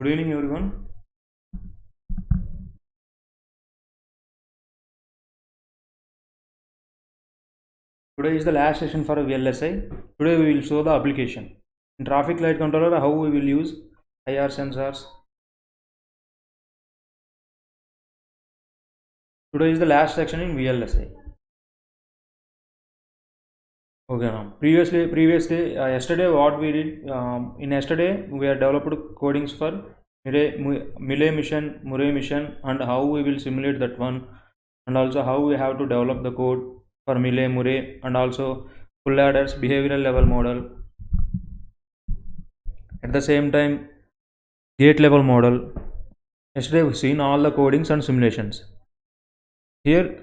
Good evening, everyone. Today is the last session for VLSI. Today we will show the application. In traffic light controller, how we will use IR sensors. Today is the last section in VLSI. Okay, now previously, yesterday what we did, in yesterday we have developed codings for Melee mission, Murray mission, and how we will simulate that one, and also how we have to develop the code for Melee, Murray, and also full adders behavioral level model. At the same time, gate level model. Yesterday we've seen all the codings and simulations. Here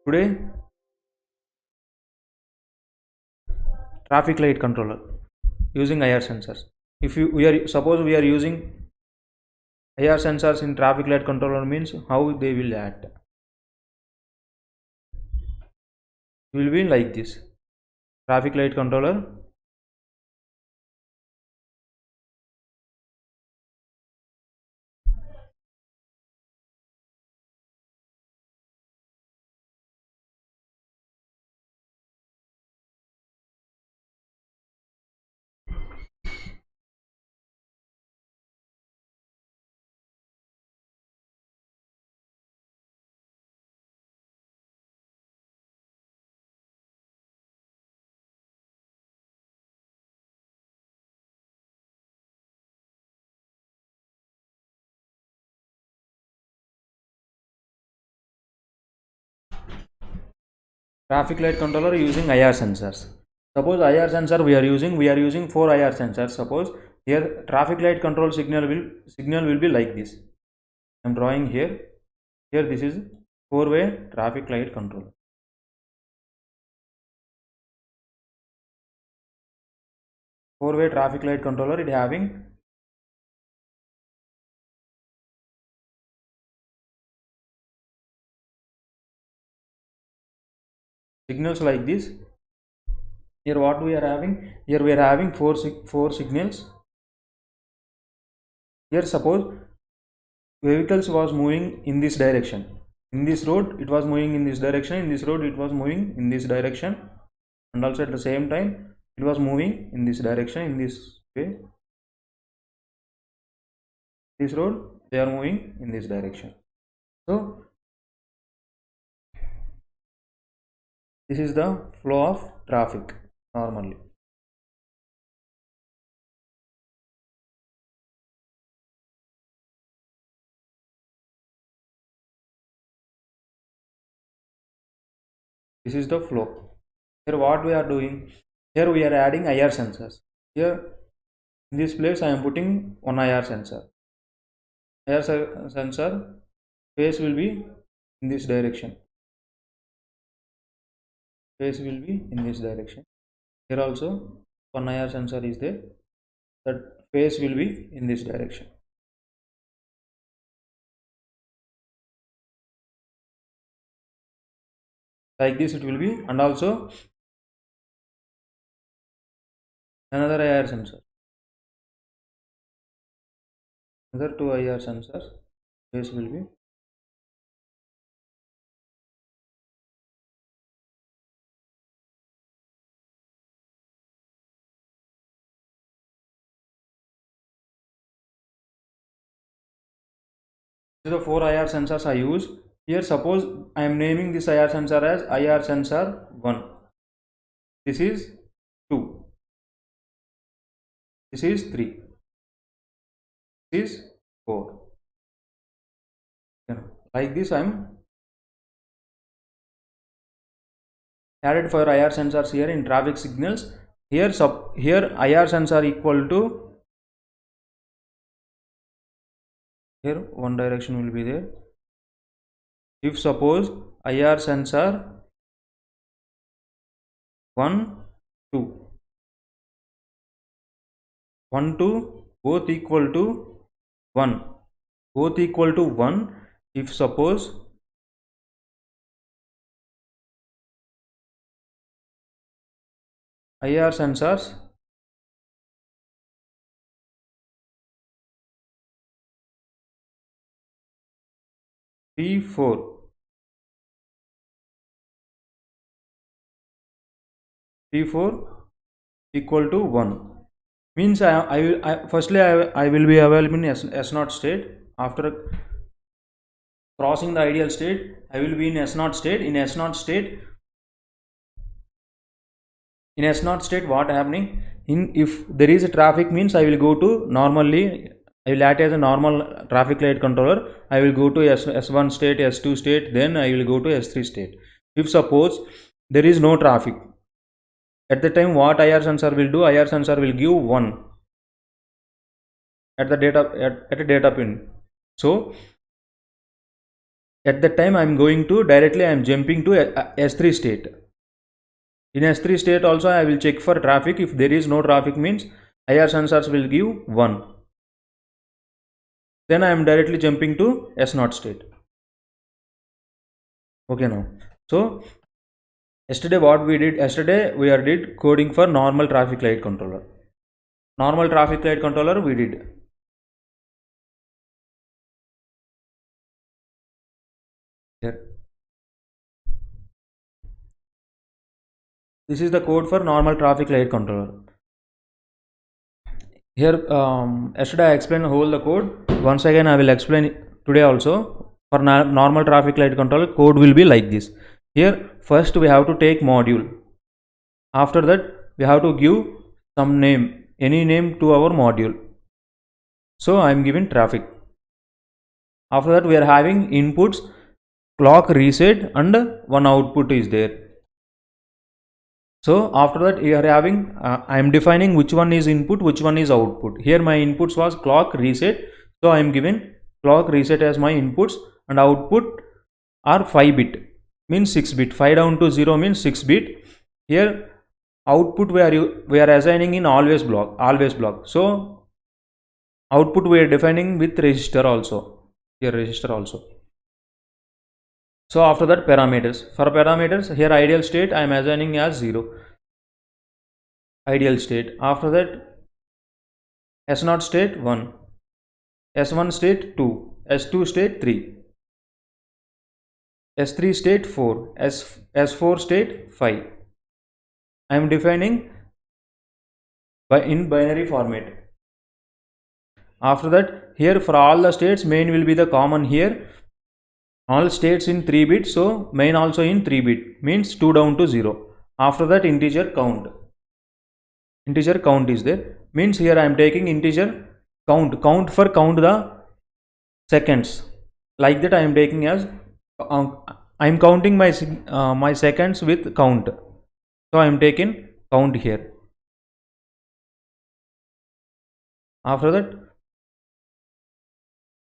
today, traffic light controller using IR sensors. If we are suppose we are using IR sensors in traffic light controller, means how they will act. It will be like this. Traffic light controller. Traffic light controller using IR sensors. Suppose IR sensor we are using 4 IR sensors. Suppose here traffic light control signal will be like this. I am drawing here. Here this is 4-way traffic light controller. 4-way traffic light controller, it having signals like this. Here what we are having? Here we are having four signals. Here suppose vehicles was moving in this direction. In this road it was moving in this direction. In this road it was moving in this direction, and also at the same time it was moving in this direction, in this way. This road they are moving in this direction. So this is the flow of traffic normally. This is the flow. Here what we are doing? Here we are adding IR sensors. Here in this place I am putting one IR sensor. IR sensor phase will be in this direction. Phase will be in this direction. Here also one IR sensor is there. That phase will be in this direction. Like this it will be, and also another IR sensor. Another 2 IR sensors. Phase will be. These are the 4 IR sensors I use. Here suppose I am naming this IR sensor as IR sensor 1. This is 2. This is 3. This is 4. Like this I am added for IR sensors here in traffic signals. Here IR sensor equal to, here one direction will be there. If suppose IR sensor 1, 2, 1, 2 both equal to 1, both equal to 1. If suppose IR sensors T4 equal to 1 means I will be available in S0 state. After crossing the ideal state, I will be in S0 state. In S0 state, what happening? If there is a traffic means I will go to normally. I will act as a normal traffic light controller. I will go to S1 state, S2 state, then I will go to S3 state. If suppose there is no traffic, at the time what IR sensor will do? IR sensor will give 1 at the a data pin. So at that time I am going to directly I am jumping to S3 state. In S3 state also I will check for traffic. If there is no traffic means IR sensors will give 1. Then I am directly jumping to S0 state. Okay now. So yesterday what we did? Yesterday we did coding for normal traffic light controller. Normal traffic light controller we did. Here. This is the code for normal traffic light controller. Here yesterday I explained the code. Once again I will explain today also. For normal traffic light controller, code will be like this. Here first we have to take module. After that we have to give some name, any name to our module. So I am giving traffic. After that we are having inputs, clock, reset, and one output is there. So after that we are having I am defining which one is input, which one is output. Here my inputs was clock, reset, so I am giving clock, reset as my inputs, and output are 5 bit means 6 bit. 5 down to 0 means 6 bit. Here output we are assigning in always block. So output we are defining with register also. Here register also. So after that parameters. For parameters, here ideal state I am assigning as 0. Ideal state. After that S0 state 1. S1 state 2. S2 state 3. S3 state 4. S4 state 5. I am defining in binary format. After that here for all the states main will be the common here. All states in 3 bit, so main also in 3 bit means 2 down to 0. After that integer count is there means here I am taking integer count for count the seconds, like that I am taking as I am counting my my seconds with count, so I am taking count here. After that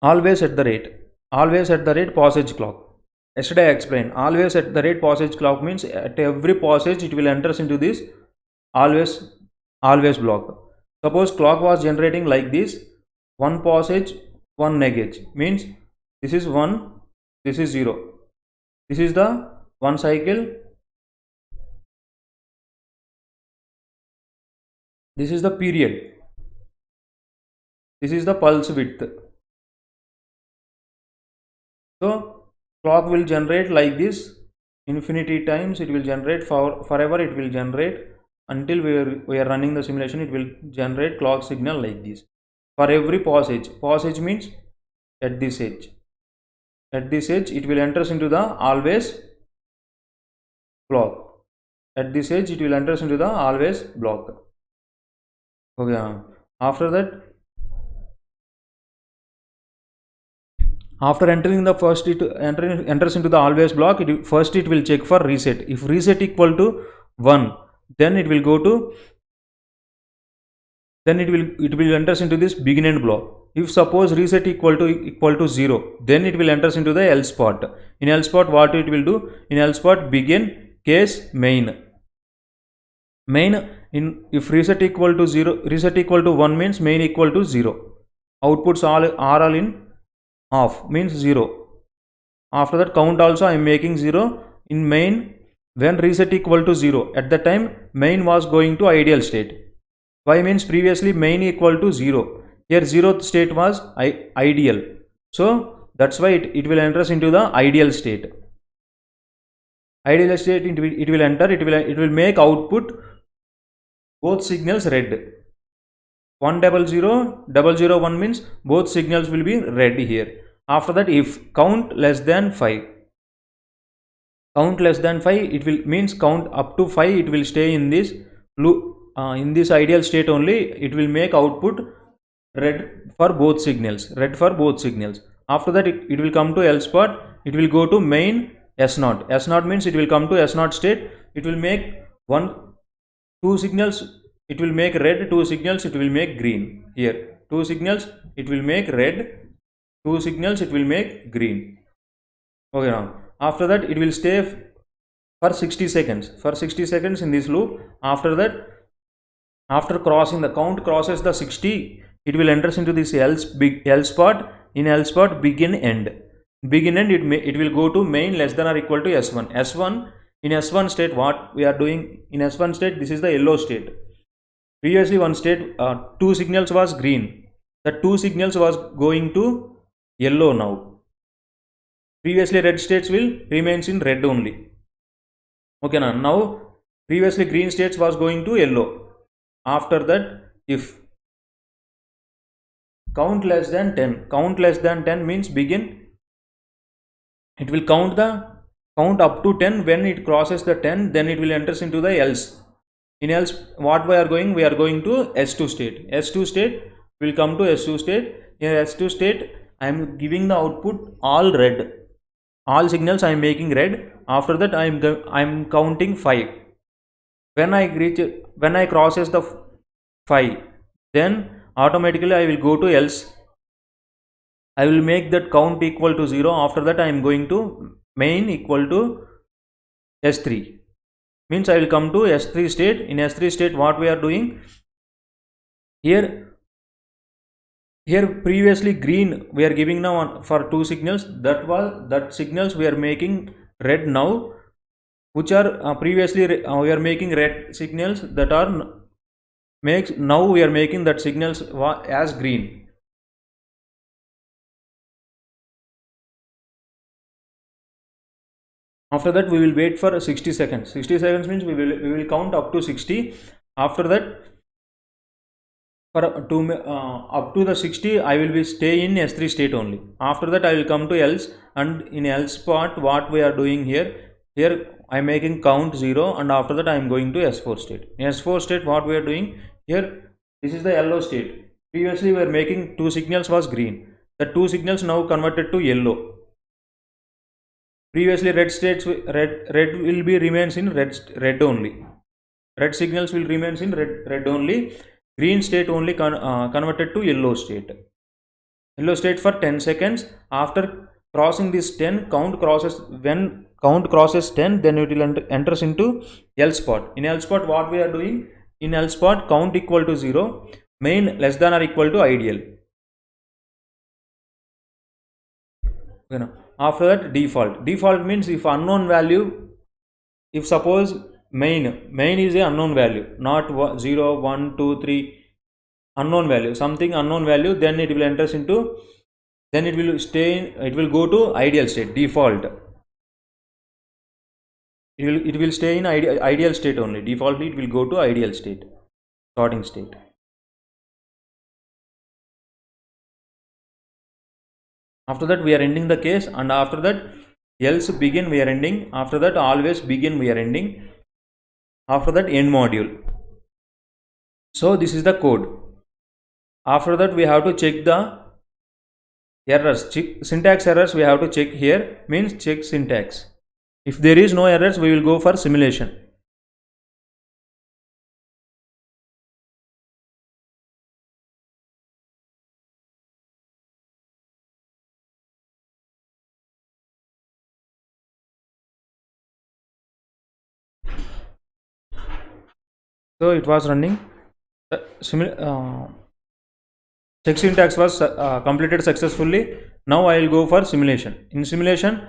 always at the rate passage clock. Yesterday I explained always at the rate passage clock means at every passage it will enters into this always block. Suppose clock was generating like this, one passage, one negate means this is 1, this is 0. This is the one cycle. This is the period. This is the pulse width. So clock will generate like this infinity times. It will generate forever. It will generate until we are running the simulation. It will generate clock signal like this for every passage. Passage means at this edge. At this edge it will enters into the always block. At this edge it will enters into the always block. Okay. After that, after entering the first, it enters into the always block. First it will check for reset. If reset equal to 1, then it will go to, then it will enters into this begin end block. If suppose reset equal to 0, then it will enters into the else part. In else part what it will do? In else part begin case main. If reset equal to 0, reset equal to 1 means main equal to 0. Outputs are all in off means 0. After that count also I am making 0 in main. When reset equal to 0, at the time main was going to ideal state. Why means previously main equal to 0. Here 0th state was ideal. So That's why it will enter into the ideal state. Ideal state, it will enter, it will make output both signals red. 100,001 means both signals will be red here. After that, if count less than 5, it will means count up to 5, it will stay in this loop, in this ideal state only. It will make output red for both signals, After that, it will come to else part, it will go to main S0 means it will come to S0 state. It will make two signals, it will make red, two signals it will make green. Here two signals it will make red, two signals it will make green. Okay, now after that it will stay for 60 seconds in this loop. After that, after crossing the count crosses the 60, it will enter into this else part. In else part, begin end, it will go to main less than or equal to S1. In S1 state, what we are doing in S1 state, this is the yellow state. Previously one state, two signals was green, the two signals was going to yellow. Now previously red states will remains in red only. Okay, now previously green states was going to yellow. After that, if count less than 10 means begin, it will count up to 10. When it crosses the 10, then it will enters into the else. In else, what we are going to S2 state. Will come to S2 state. In S2 state, I am giving the output all red, all signals I am making red. After that, I am counting 5. When I crosses the 5, then automatically I will go to else. I will make that count equal to 0. After that, I am going to main equal to S3. Means I will come to S3 state. In S3 state, what we are doing here previously green we are giving now for two signals, that signals we are making red now, which are previously we are making red signals, that are now we are making that signals as green. After that, we will wait for 60 seconds. 60 seconds means we will count up to 60. After that, for up to the 60, I will be stay in S3 state only. After that, I will come to else, and in else part, what we are doing here I am making count 0, and after that I am going to S4 state. In S4 state, what we are doing here, this is the yellow state. Previously we were making two signals was green, the two signals now converted to yellow. Previously red states, red will be remains in red only. Red signals will remains in red only. Green state only converted to yellow state. Yellow state for 10 seconds. After crossing this 10, when count crosses 10, then it will enters into else part. In else part, what we are doing? In else part, count equal to 0, main less than or equal to ideal. After that, default means if unknown value, if suppose main is a unknown value, not 0, 1, 2, 3, unknown value, something unknown value, then it will enters into, then it will stay in, it will go to ideal state, default. It will stay in ideal state only. Defaultly it will go to ideal state, starting state. After that, we are ending the case, and after that else begin we are ending. After that, always begin we are ending. After that, end module. So this is the code. After that, we have to check the errors, syntax errors we have to check here, means check syntax. If there is no errors, we will go for simulation. So it was running. Check syntax was completed successfully. Now I will go for simulation. In simulation,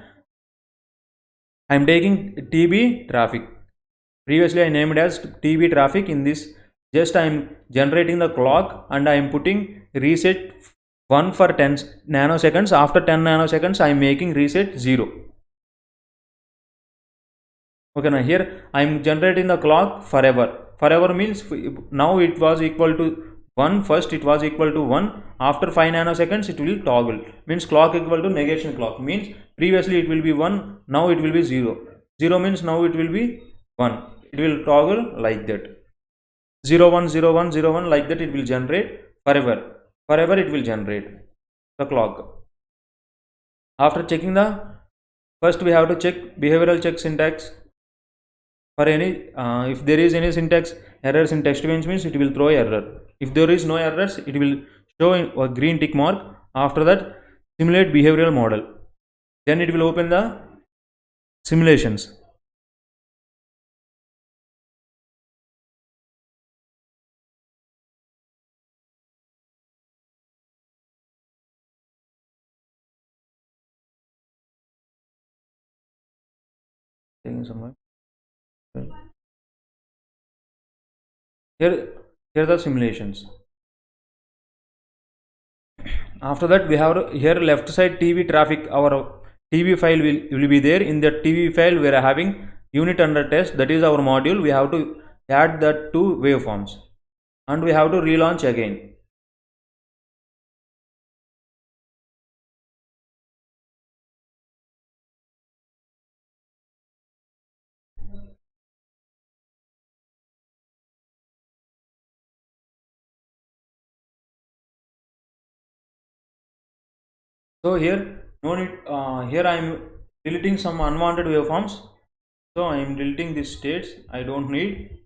I am taking TB traffic. Previously I named as TB traffic. In this, just I am generating the clock and I am putting reset 1 for 10 nanoseconds. After 10 nanoseconds I am making reset 0. Okay, now here I am generating the clock forever. Forever means now it was equal to 1. First it was equal to 1. After 5 nanoseconds it will toggle. Means clock equal to negation clock. Means previously it will be 1. Now it will be 0. 0 means now it will be 1. It will toggle like that. 0 1 0 1 0 1 like that it will generate forever. Forever it will generate the clock. After checking the first we have to check behavioral check syntax. For any if there is any syntax errors in text bench means it will throw error. If there is no errors it will show a green tick mark. After that simulate behavioral model, then it will open the simulations. Taking some here the simulations. After that we have here left side TV traffic. Our TV file will be there. In the TV file we are having unit under test, that is our module. We have to add that to waveforms and we have to relaunch again. So here no need here I am deleting some unwanted waveforms. So I am deleting these states I don't need.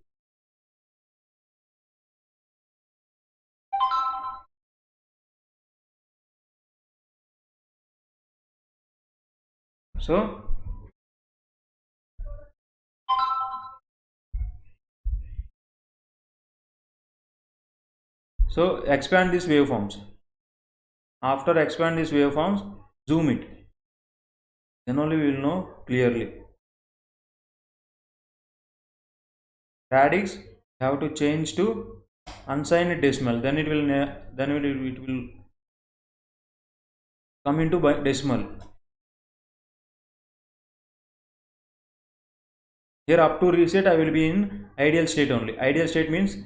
So expand these waveforms. After expand these waveforms, zoom it. Then only we will know clearly. Radix have to change to unsigned decimal. Then it will come into decimal. Here up to reset I will be in ideal state only. Ideal state means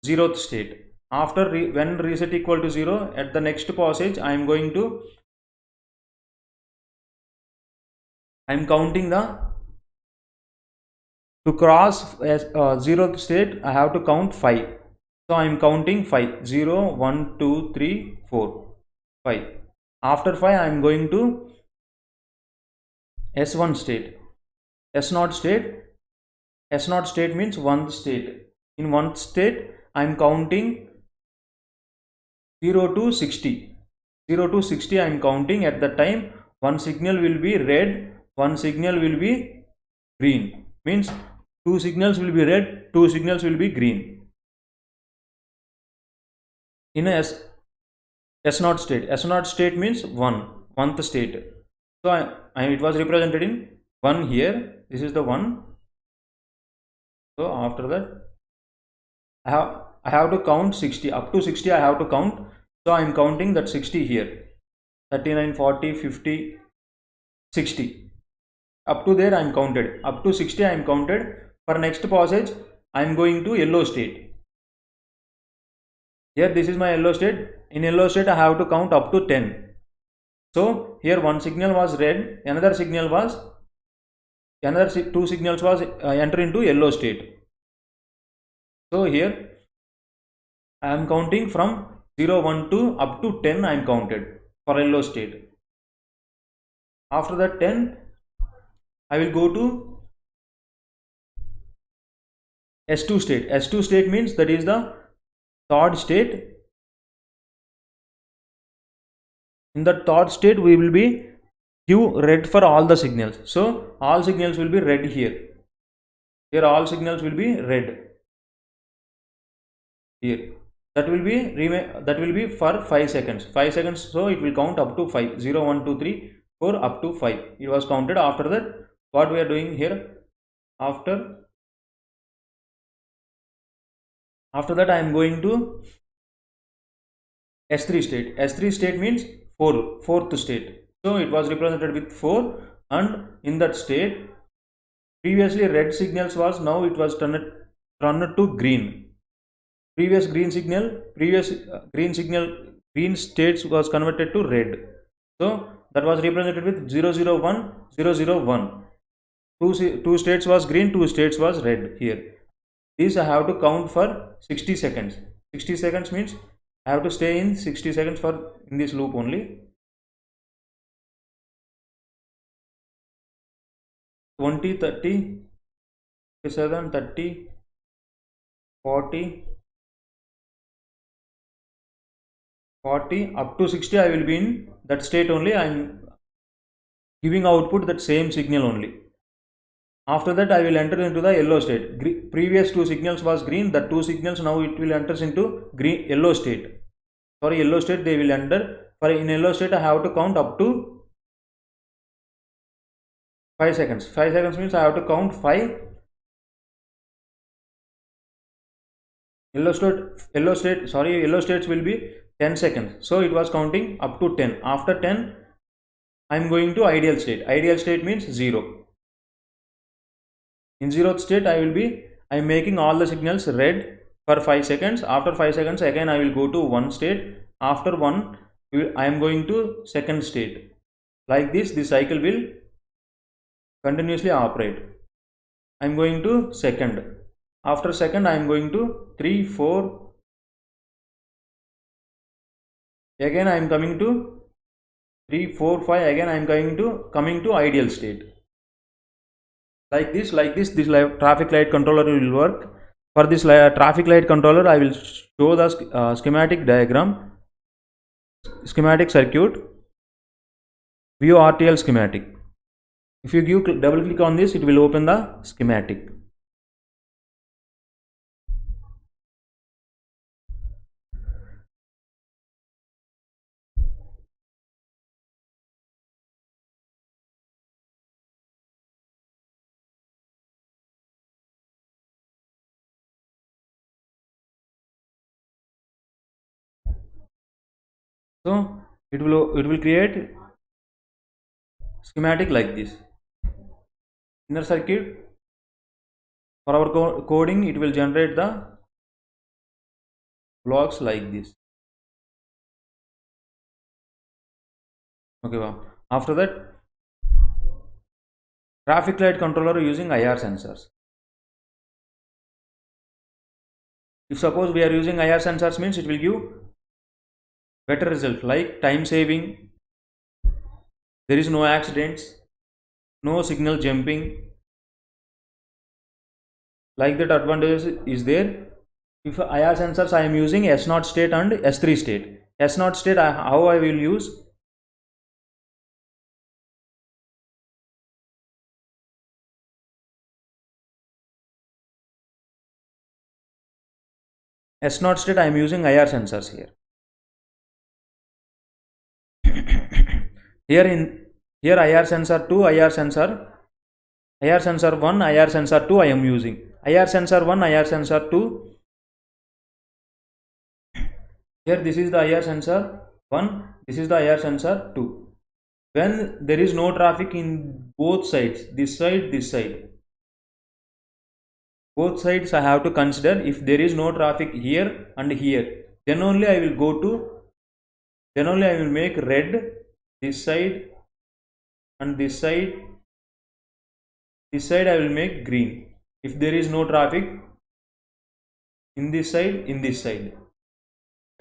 0th state. After when reset equal to 0, at the next passage I am going to I am counting the to cross as 0th state I have to count 5. So I am counting 5. 0 1 2 3 4 5. After 5 I am going to S1 state. S0 state means 1th state. In 1th state I am counting 0 to 60. 0 to 60 I am counting. At that time one signal will be red, one signal will be green. Means two signals will be red, two signals will be green. In a S0 state, S0 state means 1th state. So it was represented in 1 here. This is the 1. So after that I have to count 60. Up to 60 I have to count. So I am counting that 60 here. 39, 40, 50, 60. Up to there I am counted. Up to 60 I am counted. For next passage I am going to yellow state. Here this is my yellow state. In yellow state I have to count up to 10. So here one signal was red, another two signals was enter into yellow state. So here I am counting from 0 1 2 up to 10 I am counted for yellow state. After that 10 I will go to S2 state. S2 state means that is the 3rd state. In the 3rd state we will be hue red for all the signals. So all signals will be red here. Here all signals will be red. Here that will be for 5 seconds. 5 seconds. So it will count up to 5. 0 1 2 3 4 up to 5. It was counted. After that what we are doing here, after that I am going to S3 state. S3 state means fourth state. So it was represented with 4, and in that state previously red signals was, now it was turned to green. Previous green signal, green states was converted to red. So that was represented with 001, 001. Two states was green, two states was red here. These I have to count for 60 seconds. 60 seconds means I have to stay in 60 seconds for in this loop only. 20, 30, 7, 30, 40, 40 up to 60. I will be in that state only. I am giving output that same signal only. After that I will enter into the yellow state. Previous two signals was green, that two signals now it will enters into yellow state. For yellow state they will enter. For in yellow state I have to count up to 5 seconds. 5 seconds means I have to count 5. Yellow states will be 10 seconds. So it was counting up to 10. After 10 I am going to ideal state. Ideal state means 0. In 0th state I am making all the signals red for 5 seconds. After 5 seconds again I will go to 1 state. After 1 I am going to second state. Like this cycle will continuously operate. I am going to second. After second I am going to 3, 4. Again I am coming to 3, 4, 5. Again I am coming to ideal state. Like this this traffic light controller will work. For this traffic light controller I will show the schematic diagram, schematic circuit, view RTL schematic. If you give double click on this, it will open the schematic. So it will create schematic like this. Inner circuit, for our coding it will generate the blocks like this. Okay, wow. After that traffic light controller using IR sensors. If suppose we are using IR sensors means it will give better result, like time saving, there is no accidents, no signal jumping. Like that advantage is there. If IR sensors I am using S0 state and S3 state. S0 state how I will use? S0 state I am using IR sensors here. Here IR sensor 2, IR sensor 1, IR sensor 2 I am using. IR sensor 1, IR sensor 2. Here this is the IR sensor 1, this is the IR sensor 2. When there is no traffic in both sides, this side, both sides I have to consider. If there is no traffic here and here, then only I will make red this side, and this side I will make green. If there is no traffic in this side,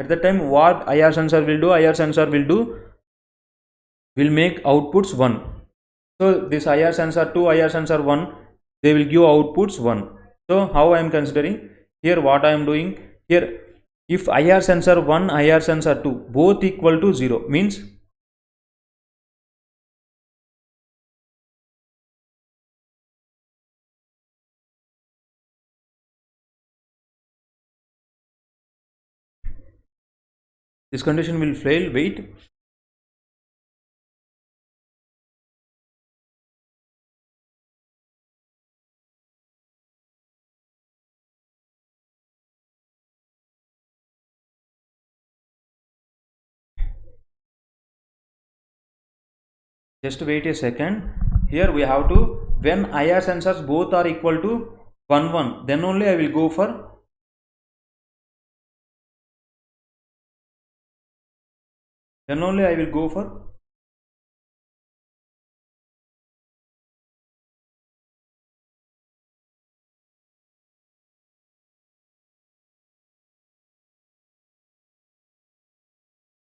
at the time what IR sensor will do? Will make outputs 1. So this IR sensor 2, IR sensor 1, they will give outputs 1. So how I am considering here, what I am doing here, if IR sensor 1, IR sensor 2 both equal to 0 means this condition will fail. Wait. just wait a second. Here we have to, when IR sensors both are equal to 1 1, then only I will go for, then only I will go for,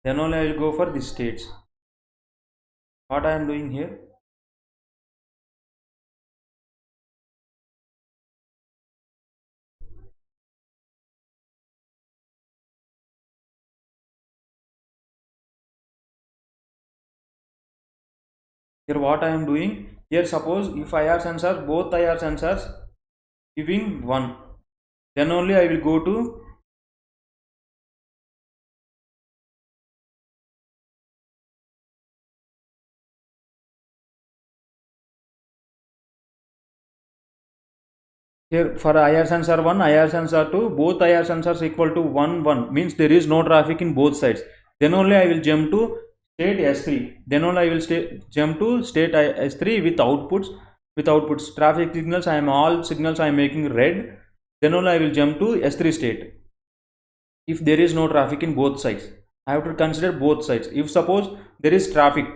then only I will go for these states. What I am doing here, here what I am doing here, suppose if IR sensors, both IR sensors giving 1, then only I will go to, here for IR sensor 1, IR sensor 2, both IR sensors equal to 1 1, means there is no traffic in both sides. Then only I will jump to state S3. Then only I will jump to state S3 with outputs. With outputs, traffic signals, I am all signals I am making red. Then only I will jump to S3 state. If there is no traffic in both sides, I have to consider both sides. If suppose there is traffic,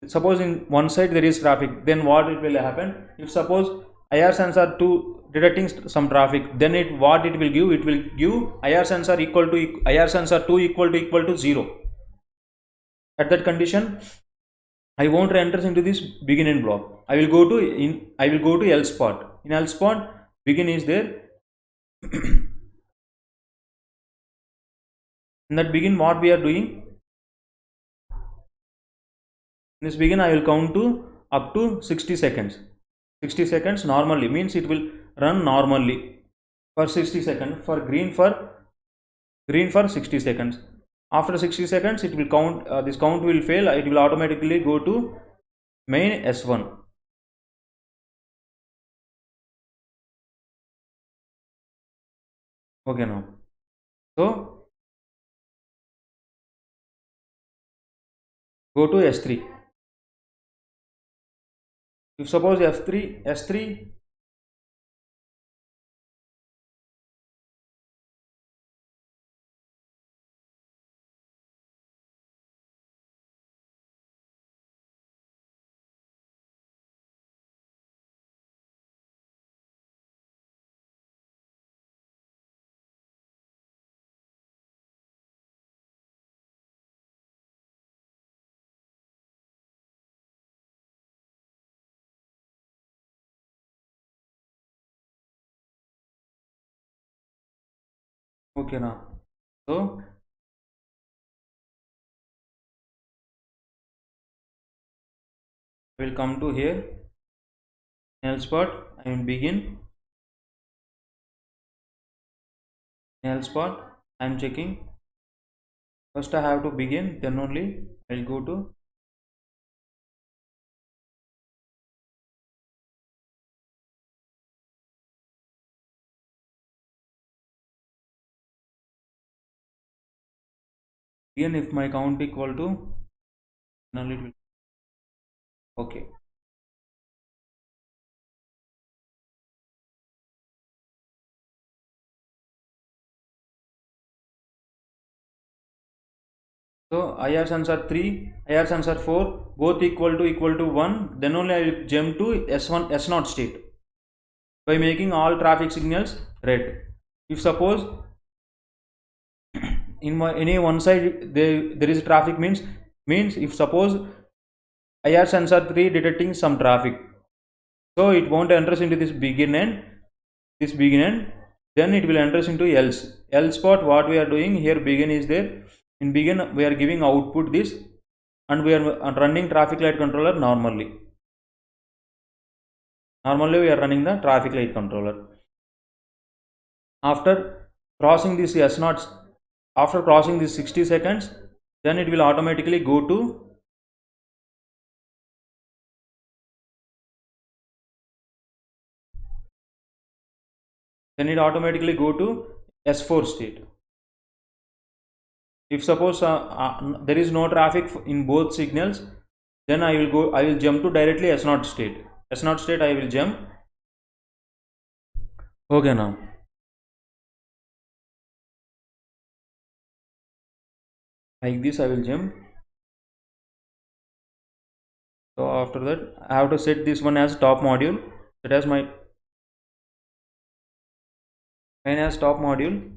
suppose in one side there is traffic, then what it will happen? If suppose IR sensor 2 detecting some traffic, then what it will give? It will give IR sensor equal to IR sensor 2 equal to 0. At that condition, I won't enter into this begin end block. I will go to else part. In else part, begin is there. In that begin, what we are doing? In this begin, I will count to up to 60 seconds. 60 seconds normally, means it will run normally for 60 seconds. For green for 60 seconds. After 60 seconds, it will count. This count will fail. It will automatically go to main S1. Okay now. So go to S3. If suppose S3 okay now. So we will come to here, else part. I will begin else part. I am checking. First I have to begin, then only I will go to begin. If my count equal to, then only it will. Okay. So IR sensor 3, IR sensor 4, both equal to 1. Then only I will jump to S1 S0 state by making all traffic signals red. If suppose in any one side there is traffic, means if suppose IR sensor 3 detecting some traffic, so it won't enter into this begin end. Then it will enter into else part. What we are doing here, begin is there. In begin we are giving output this, and we are running traffic light controller normally. We are running the traffic light controller. After crossing this S0, after crossing this 60 seconds, then it will automatically go to S4 state. If suppose there is no traffic in both signals, then I will jump to directly S0 state. S0 state I will jump. Okay, now like this I will jump. So after that I have to set this one as top module. That as my mine as top module.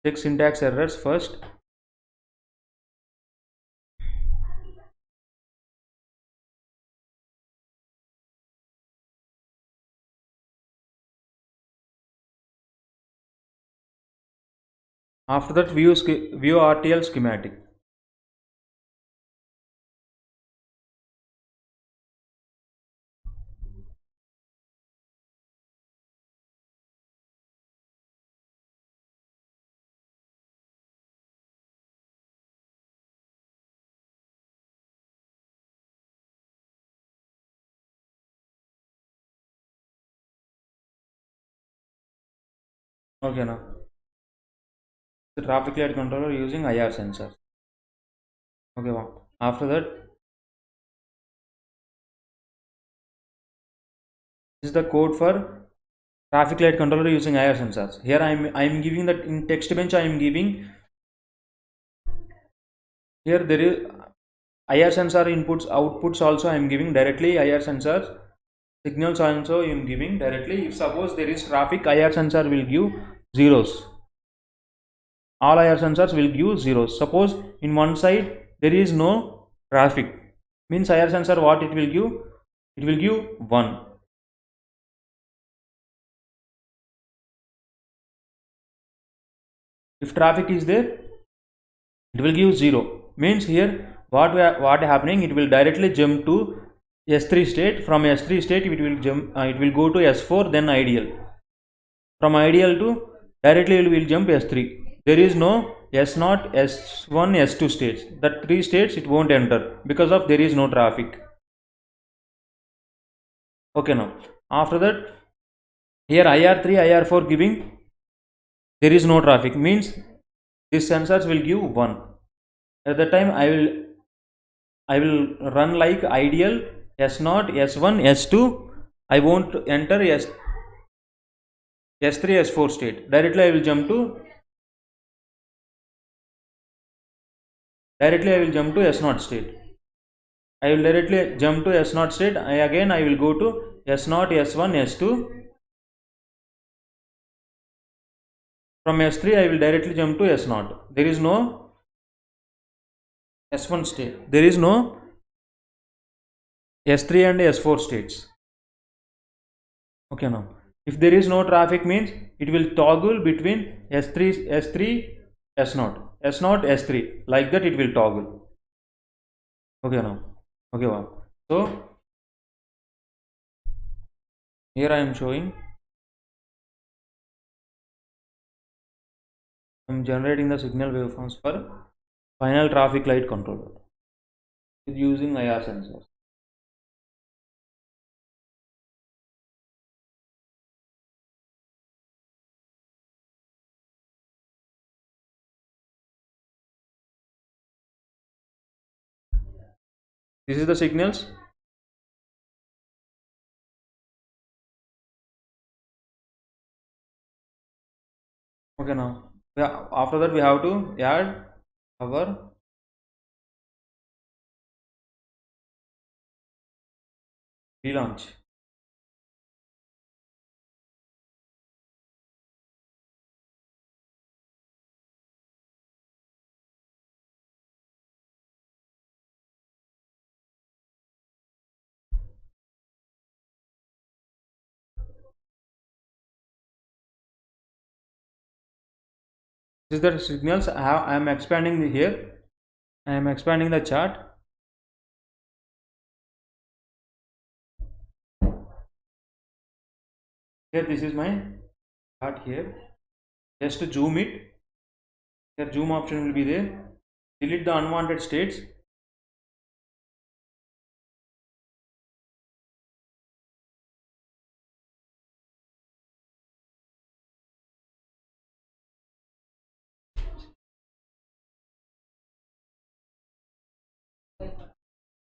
Check syntax errors first. After that view RTL schematic. Okay, now the traffic light controller using IR sensor. Okay, wow. After that, this is the code for traffic light controller using IR sensors. Here I am giving that in text bench. I am giving here there is IR sensor inputs outputs also I am giving directly. IR sensors signals also I am giving directly. If suppose there is traffic, IR sensor will give zeros. All IR sensors will give zeros. Suppose in one side there is no traffic, means IR sensor what it will give? It will give 1. If traffic is there, it will give 0. Means here what happening? It will directly jump to S3 state. From S3 state it will jump. It will go to S4, then ideal. From ideal to directly it will jump S3. There is no S0, S1, S2 states. That 3 states it won't enter because of there is no traffic. Okay, now after that here IR3, IR4 giving there is no traffic, means these sensors will give 1. At that time I will run like ideal S0, S1, S2. I won't enter S3, S4 state. Directly I will jump to S0 state. I will directly jump to S0 state. I will go to S0, S1, S2. From S3 I will directly jump to S0. There is no S1 state. There is no S3 and S4 states. Okay, now if there is no traffic, means it will toggle between S3, S0, S0, S3, like that it will toggle. Okay, now okay, wow. So here I am showing, I am generating the signal waveforms for final traffic light controller using IR sensors. This is the signals. Okay, now after that we have to add our relaunch. This is the signals. I am expanding here. I am expanding the chart. Here this is my chart here. Just to zoom it. Here zoom option will be there. Delete the unwanted states.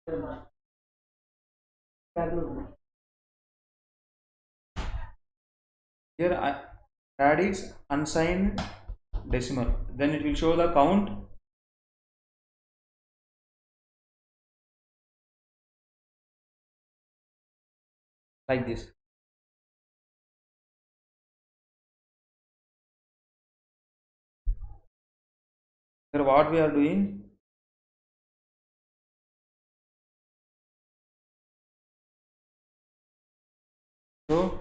Here I add is unsigned decimal, then it will show the count like this. Here what we are doing, so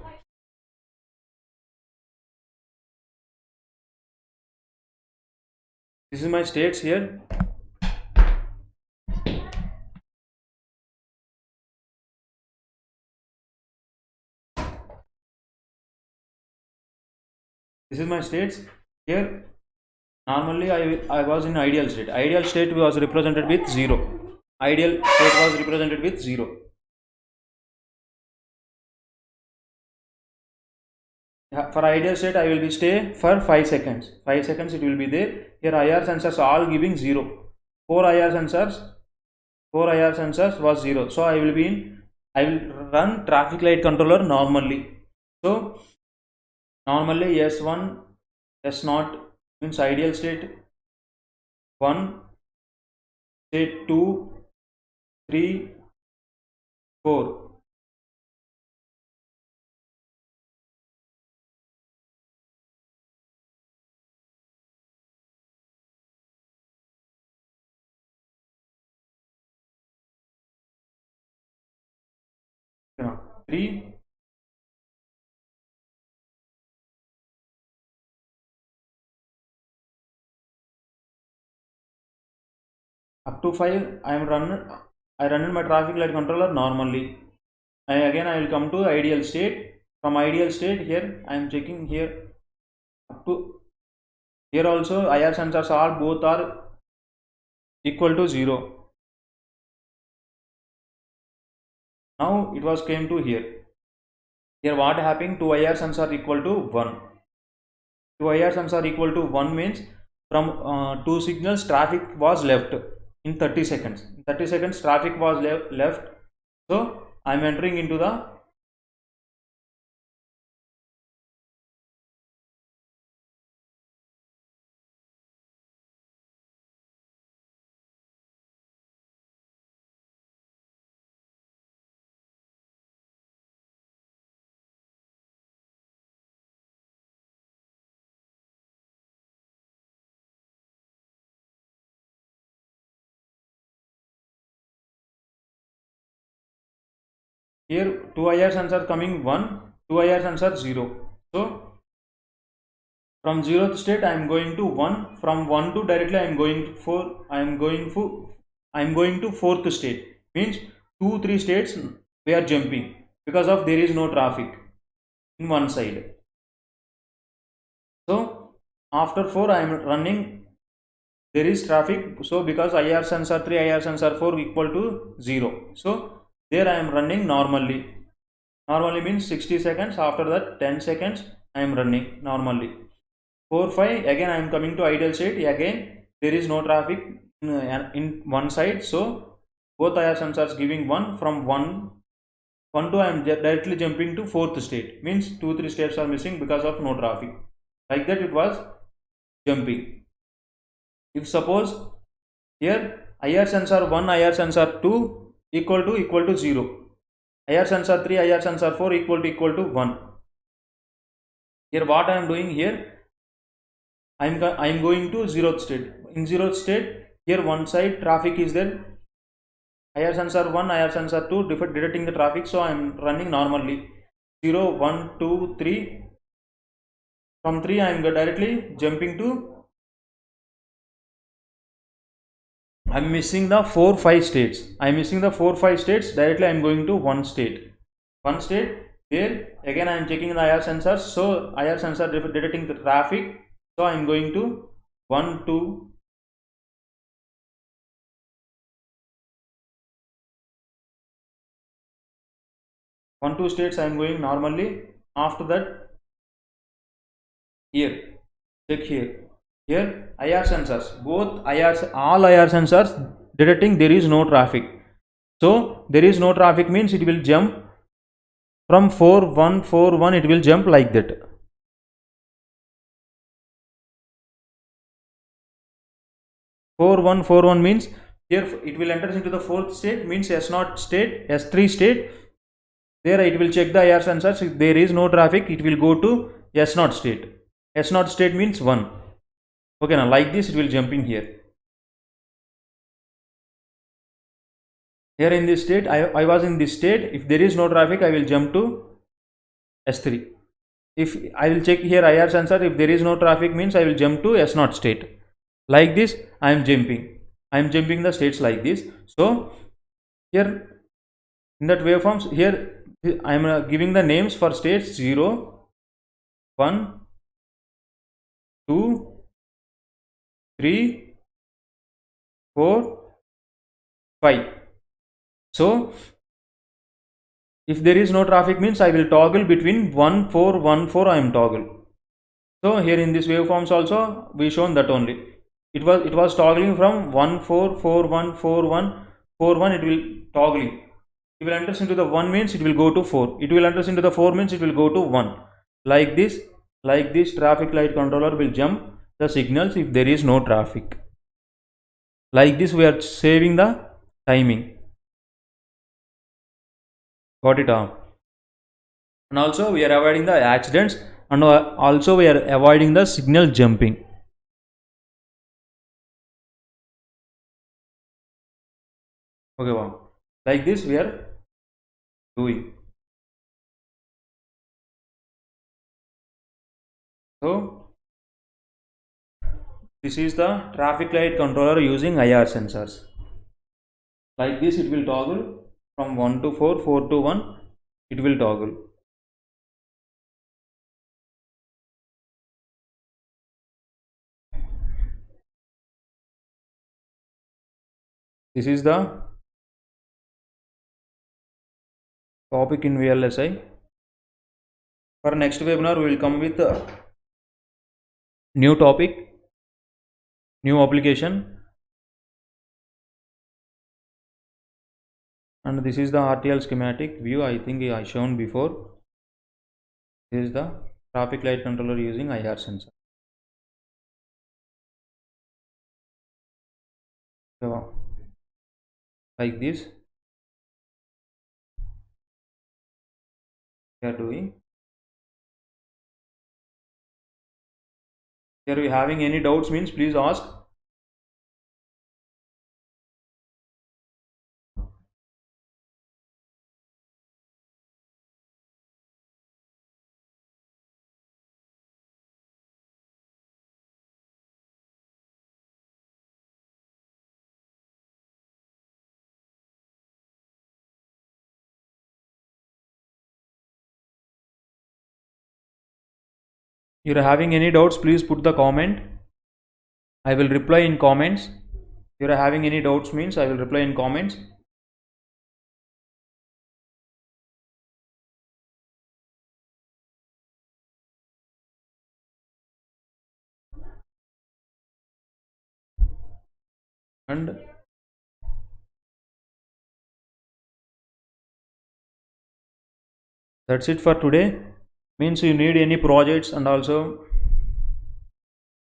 this is my states here. This is my states here. Normally I was in ideal state. Ideal state was represented with 0. Ideal state was represented with 0. For ideal state I will be stay for 5 seconds. 5 seconds it will be there. Here IR sensors all giving 0. 4 IR sensors was 0. So I will run traffic light controller normally. So normally S1, S0 means ideal state 1, state 2, 3, 4. Yeah. 3, up to 5 I run my traffic light controller normally. Again I will come to ideal state. From ideal state here I am checking here up to here also IR sensors all both are equal to 0. Now it was came to here. Here what happened, 2 IR sensors equal to 1. 2 IR sensors equal to 1 means from 2 signals traffic was left in 30 seconds. In 30 seconds traffic was left. So I am entering into the here 2 IR sensors coming 1, 2 IR sensors 0. So from 0th state I am going to 1. From 1 to directly I am going to 4. I am going to 4th state. Means 2, 3 states we are jumping because of there is no traffic in one side. So after 4 I am running, there is traffic. So because IR sensor 3, IR sensor 4 equal to 0. So there I am running normally. Normally means 60 seconds. After that 10 seconds I am running normally. 4, 5 again I am coming to ideal state. Again there is no traffic in one side. So both IR sensors giving 1. From 1 to I am directly jumping to 4th state. Means 2, 3 steps are missing because of no traffic. Like that it was jumping. If suppose here IR sensor 1, IR sensor 2 equal to 0. IR sensor 3, IR sensor 4 equal to 1. Here what I am doing here, I am going to 0th state. In 0th state, here one side traffic is there. IR sensor 1, IR sensor 2 detecting the traffic. So I am running normally 0, 1, 2, 3. From 3 I am directly jumping to, I am missing the 4, 5 states. I am missing the 4, 5 states. Directly I am going to one state. One state here again I am checking the IR sensors. So IR sensor detecting the traffic. So I am going to 1, 2. One, 2 states I am going normally. After that here check here. Here IR sensors, both all IR sensors detecting there is no traffic. So there is no traffic means it will jump from 4141, it will jump like that. 4141 means here it will enter into the fourth state, means S0 state, S3 state. There it will check the IR sensors. If there is no traffic, it will go to S0 state. S0 state means 1. Okay, now like this it will jump in here. Here in this state, I was in this state. If there is no traffic, I will jump to S3. If I will check here IR sensor, if there is no traffic means I will jump to S0 state. Like this, I am jumping. I am jumping the states like this. So here in that waveforms, here I am giving the names for states 0, 1, 2, 3, 4, 5. So if there is no traffic means I will toggle between 1, 4, 1, 4. I am toggle. So here in this waveforms also we shown that only. It was toggling from 1, 4, 4, 1, 4, 1, 4, 1. It will toggling. It will enter into the 1 means it will go to 4. It will enter into the 4 means it will go to 1. Like this traffic light controller will jump the signals if there is no traffic. Like this we are saving the timing. Got it? And also we are avoiding the accidents, and also we are avoiding the signal jumping. Okay, wow. Like this we are doing. So this is the traffic light controller using IR sensors. Like this it will toggle from 1 to 4, 4 to 1. It will toggle. This is the topic in VLSI. For next webinar we will come with a new topic, new application, and this is the RTL schematic view. I think I shown before. This is the traffic light controller using IR sensor. So like this we are doing. Here we having any doubts means please ask. You are having any doubts, please put the comment. I will reply in comments. You are having any doubts means I will reply in comments. And that's it for today. Means you need any projects, and also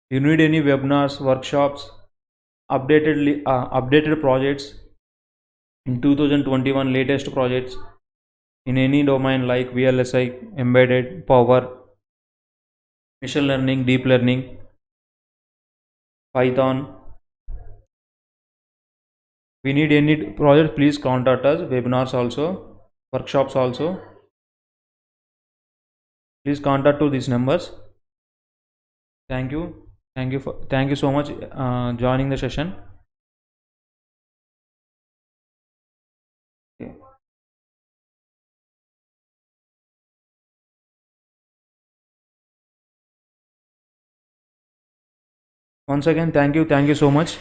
you need any webinars, workshops, updated projects in 2021, latest projects in any domain like VLSI, embedded, power, machine learning, deep learning, Python. We need any project, please contact us. Webinars also, workshops also, please contact to these numbers. Thank you so much joining the session. Okay. Once again, thank you so much.